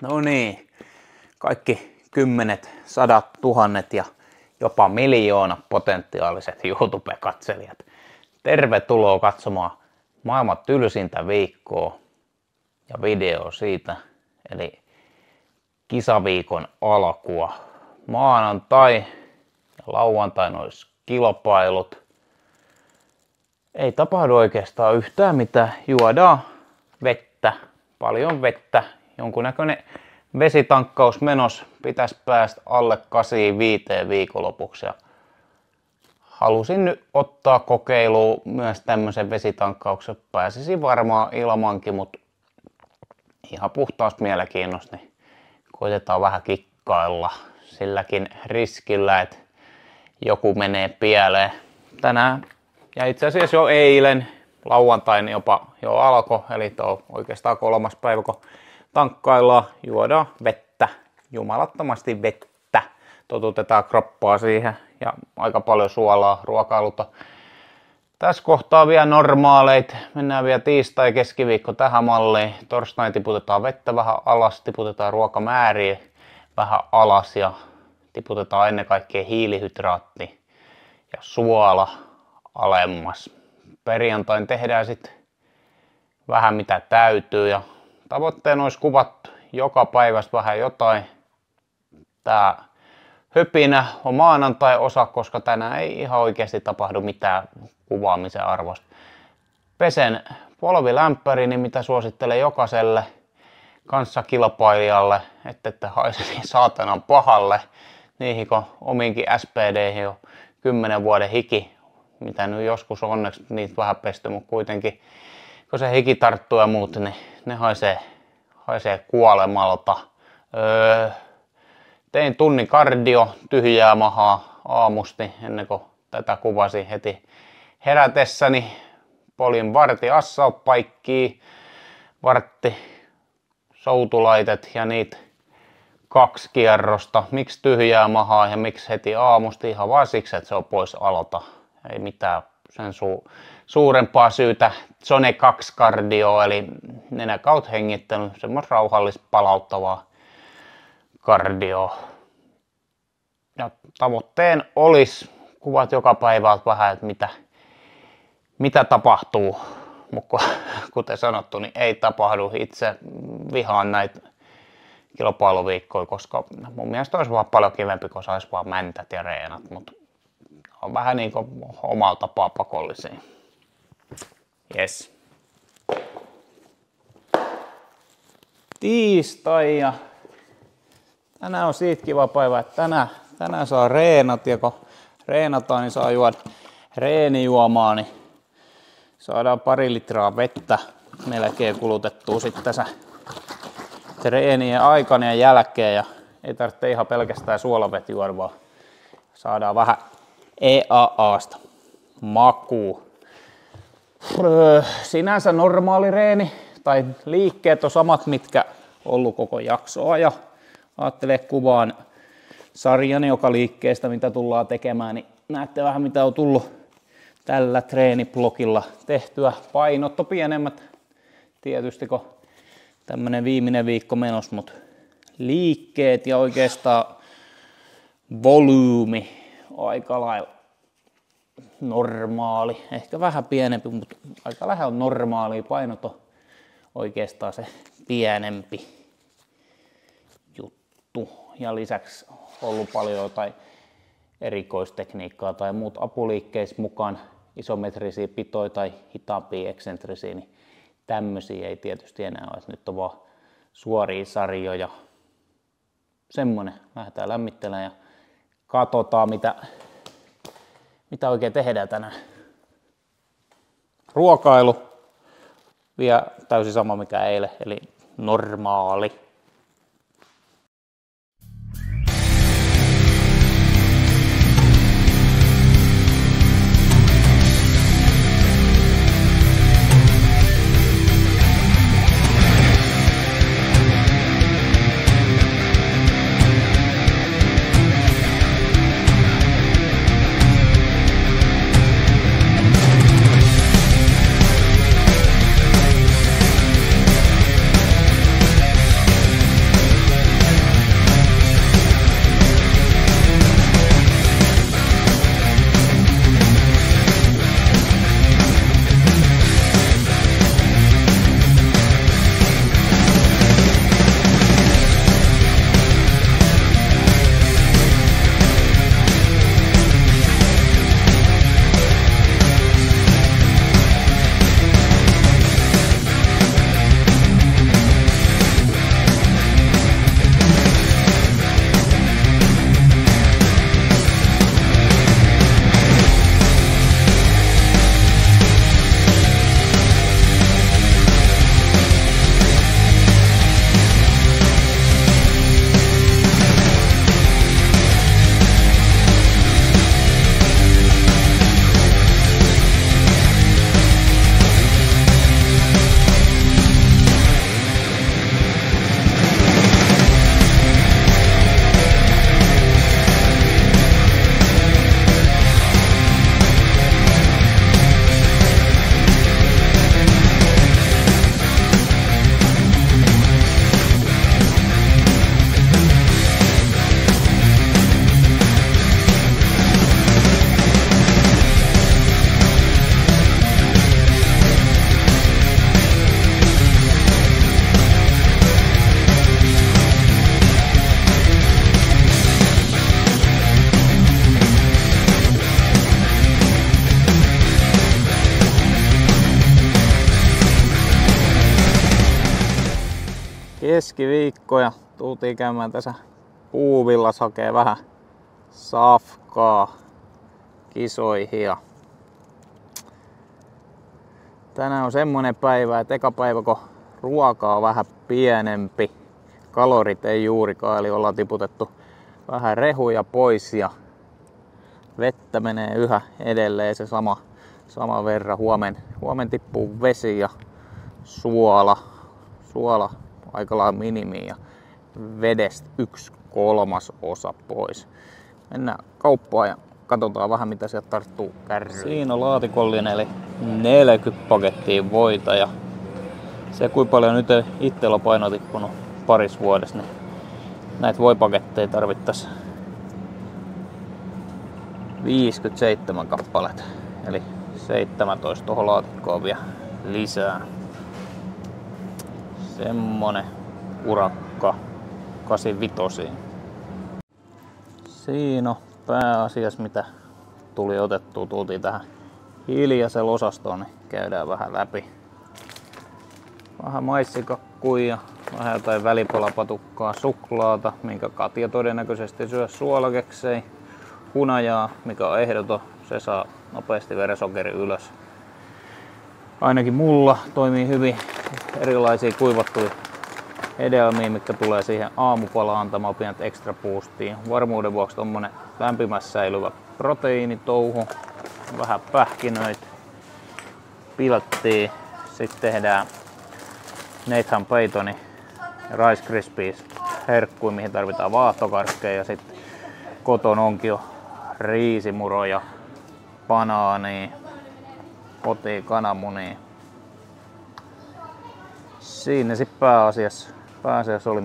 No niin, kaikki kymmenet, sadat, tuhannet ja jopa miljoonat potentiaaliset YouTube-katselijat. Tervetuloa katsomaan maailman tylsintä viikkoa ja video siitä, eli kisaviikon alkua. Maanantai ja lauantaina olisi kilpailut. Ei tapahdu oikeastaan yhtään mitään. Juodaan vettä, paljon vettä. Jonkunnäköinen vesitankkaus menos. Pitäisi päästä alle 85 viikonlopuksi. Ja halusin nyt ottaa kokeiluun myös tämmöisen vesitankkauksen. Pääsisin varmaan ilmankin, mutta ihan puhtaasta mielenkiinnosta niin koitetaan vähän kikkailla silläkin riskillä, että joku menee pieleen. Tänään ja itse asiassa jo eilen lauantaina jopa jo alkoi, eli tuo oikeastaan 3. päivä, kun tankkaillaan, juodaan vettä, jumalattomasti vettä, totutetaan kroppaa siihen ja aika paljon suolaa, ruokailuta. Tässä kohtaa vielä normaaleit, mennään vielä tiistai, keskiviikko tähän malliin, torstai tiputetaan vettä vähän alas, tiputetaan ruokamääriä vähän alas ja tiputetaan ennen kaikkea hiilihydraatti ja suola alemmas. Perjantain tehdään sitten vähän mitä täytyy ja tavoitteena olisi kuvattu joka päivästä vähän jotain. Tää höpinä on maanantai-osa, koska tänään ei ihan oikeasti tapahdu mitään kuvaamisen arvosta. Pesen polvilämpärini, mitä suosittelen jokaiselle kanssakilpailijalle, että haisisi saatanan pahalle. Niihin kun omiinkin SPDihin on 10 vuoden hiki, mitä nyt joskus on onneksi niitä vähän pesty, mutta kuitenkin kun se hiki tarttuu ja muut, niin ne haisee kuolemalta. Tein tunnin kardio, tyhjää mahaa aamusti ennen kuin tätä kuvasin heti herätessäni. Poljin varti assautpaikkiä, vartti soutulaitet ja niitä 2 kierrosta. Miksi tyhjää mahaa ja miksi heti aamusti? Ihan vaan siksi, että se on pois alta. Ei mitään sen suurempaa syytä. Zone 2 kardio eli nenäkaut hengittely, semmoista rauhallista palauttavaa kardio. Ja tavoitteen olisi kuvat joka päivältä vähän, että mitä tapahtuu. Mutta kuten sanottu, niin ei tapahdu. Itse vihaan näitä kilpailuviikkoja, koska mun mielestä olisi vaan paljon kivempi, kun saisi vaan mäntät ja reenat. Mutta on vähän niin kuin omalla tapaa pakollisia. Yes. Tiistai ja tänään on siitä kiva päivä, että tänään saa reenat ja kun reenataan, niin saa juoda reenijuomaa, niin saadaan 2 litraa vettä melkein kulutettua sitten tässä treenien aikana ja jälkeen ja ei tarvitse ihan pelkästään suolavettä juoda, vaan saadaan vähän EAAsta makuu. Sinänsä normaali reeni tai liikkeet on samat, mitkä ollut koko jaksoa ja ajattelee kuvaan sarjan joka liikkeestä, mitä tullaan tekemään, niin näette vähän mitä on tullut tällä treeniblogilla tehtyä. Painot on pienemmät tietysti kun tämmönen viimeinen viikko menossa, mutta liikkeet ja oikeastaan volyymi on aika lailla normaali. Ehkä vähän pienempi, mutta aika lähellä normaalia. Painot on oikeastaan se pienempi juttu. Ja lisäksi ollut paljon jotain erikoistekniikkaa tai muut apuliikkeissä mukaan, isometrisiä pitoja tai hitaampia eksentrisiä, niin tämmöisiä ei tietysti enää ole. Nyt on vaan suoria sarjoja. Semmonen. Lähdetään lämmittelemään ja katsotaan mitä oikein tehdään tänään. Ruokailu vielä täysin sama mikä eilen, eli normaali. keskiviikko ja tultiin käymään tässä puuvillassa hakee vähän safkaa kisoihin. Ja tänään on semmonen päivä, että eka päivä kun ruoka on vähän pienempi, kalorit ei juurikaan, eli ollaan tiputettu vähän rehuja pois ja vettä menee yhä edelleen se sama verran. Huomen tippuu vesi ja suola aika lailla minimiin ja vedestä 1/3 pois. Mennään kauppaan ja katsotaan vähän mitä sieltä tarttuu kärryyn. Siinä on laatikollinen eli 40 pakettia voita ja se kuinka paljon nyt itsellä on paino tippunut parissa vuodessa, niin näitä voipaketteja tarvittaisiin 57 kappaletta. Eli 17 tuohon laatikkoon vielä lisää. Semmonen urakka 85. Siinä on pääasiassa mitä tuli otettua. Tultiin tähän hiljaisella osastoon, niin käydään vähän läpi. Vähän maissikakkuja ja vähän jotain välipalapatukkaa, suklaata, minkä Katja todennäköisesti syö suolakeksei. Hunajaa, mikä on ehdoton, se saa nopeasti verensokerin ylös. Ainakin mulla toimii hyvin erilaisia kuivattuja hedelmiä, mitkä tulee siihen aamupalaan antamaan pientä extra boostia. Varmuuden vuoksi tommonen lämpimässä säilyvä proteiinitouhu, vähän pähkinöitä, pilttiä, sitten tehdään Nathan Paytonin Rice Krispies herkkuja, mihin tarvitaan vaahtokarkkeja ja sitten koton onkin jo riisimuroja, banaania, kotiin kananmunia. Siinä sitten pääasiassa oli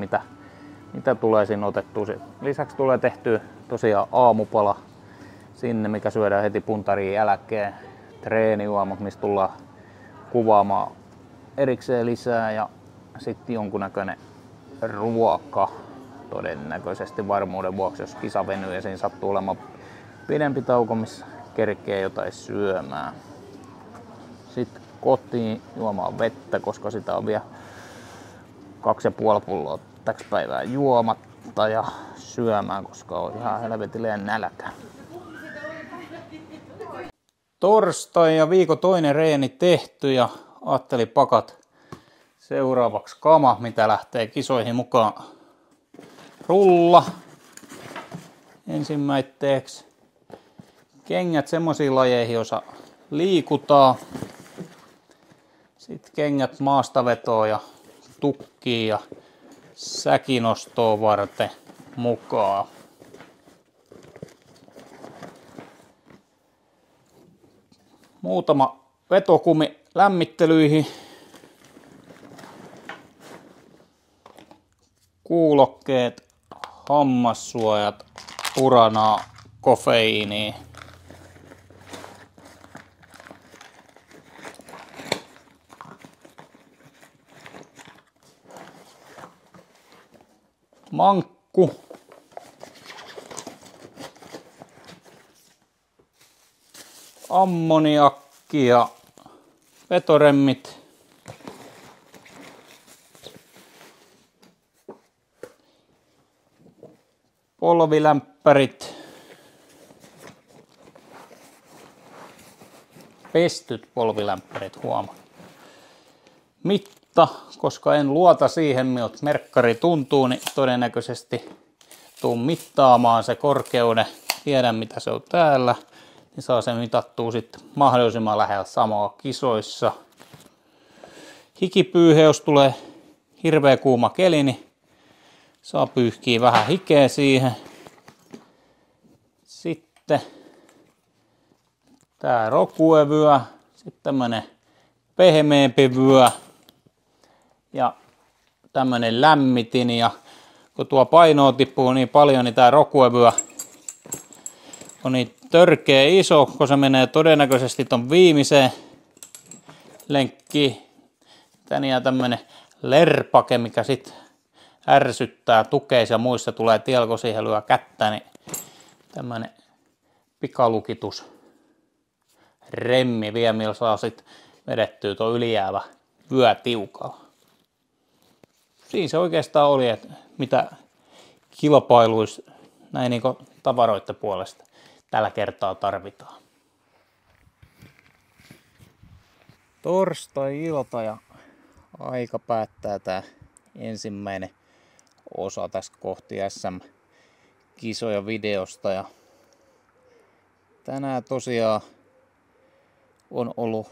mitä tulee sinne otettua. Lisäksi tulee tehtyä tosiaan aamupala sinne, mikä syödään heti puntarin jälkeen. Treenijuomat, mistä tullaan kuvaamaan erikseen lisää ja sitten jonkunnäköinen ruoka todennäköisesti varmuuden vuoksi, jos kisa venyy ja siinä sattuu olemaan pidempi tauko, missä kerkee jotain syömään. Sitten kotiin juomaan vettä, koska sitä on vielä 2,5 pulloa täksi päivää juomatta ja syömään, koska on ihan helvetillinen nälkä. Torstai ja viikon toinen reeni tehty ja ajattelin pakat seuraavaksi kama, mitä lähtee kisoihin mukaan. Rulla ensimmäitteeksi. Kengät semmoisiin lajeihin, joissa liikutaan. Sitten kengät maastavetoa ja tukkiin ja säkinostoa varten mukaan. Muutama vetokumi lämmittelyihin. Kuulokkeet, hammassuojat, uranaa, kofeiiniä. Mankku. Ammoniakki ja vetoremmit. Polvilämpärit. Pestyt polvilämpärit, huomaa. Mitta, koska en luota siihen, miltä merkkari tuntuu, niin todennäköisesti tuun mittaamaan se korkeuden. Tiedän mitä se on täällä, niin saa sen mitattua sitten mahdollisimman lähellä samaa kisoissa. Hikipyyhe, jos tulee hirveä kuuma keli, niin saa pyyhkiä vähän hikeä siihen. Sitten tää rokuevyö, sitten tämmönen pehmeämpi vyö ja tämmönen lämmitin. Ja kun tuo painoa tippuu niin paljon, niin tää rokuevyö on niin törkeä iso, kun se menee todennäköisesti ton viimeiseen lenkkiin. Tän ja tämmönen lerpake, mikä sit ärsyttää tukeissa ja muissa tulee tiellä, kun siihen lyö kättä, niin tämmönen pikalukitus remmi vielä, millä saa sit vedettyä tuo ylijäävä vyö tiukalla. siinä se oikeastaan oli, että mitä kilpailuissa näin niin tavaroiden puolesta tällä kertaa tarvitaan. Torstai-ilta ja aika päättää tää ensimmäinen osa tässä kohti SM-kisoja videosta. Ja tänään tosiaan on ollut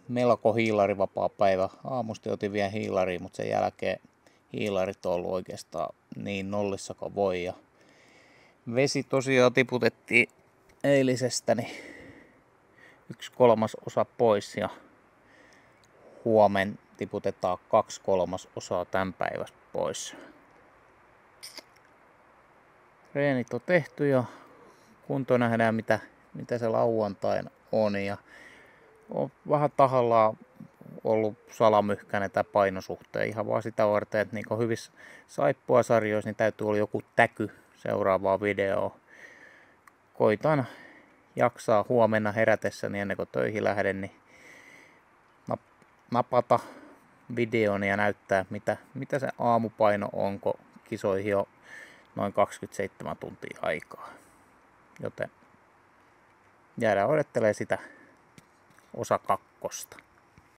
melko hiilarivapaa päivä. Aamusti otin vielä hiilaria, mutta sen jälkeen hiilarit on ollut oikeastaan niin nollissa kuin voi. Ja vesi tosiaan tiputettiin eilisestäni 1/3 pois ja huomen tiputetaan 2/3 tämän päivästä pois. Treenit on tehty ja kunto nähdään mitä se lauantaina on. Ja on vähän tahallaan ollut salamyhkäinen tämä painosuhteen ihan vaan sitä varten, että niin hyvissä saippuasarjoissa niin täytyy olla joku täky seuraavaa videoa. Koitan jaksaa huomenna herätessäni ennen kuin töihin lähden, niin napata videon ja näyttää mitä se aamupaino on, kun kisoihin on noin 27 tuntia aikaa. Joten jäädään odottelemaan sitä osa 2.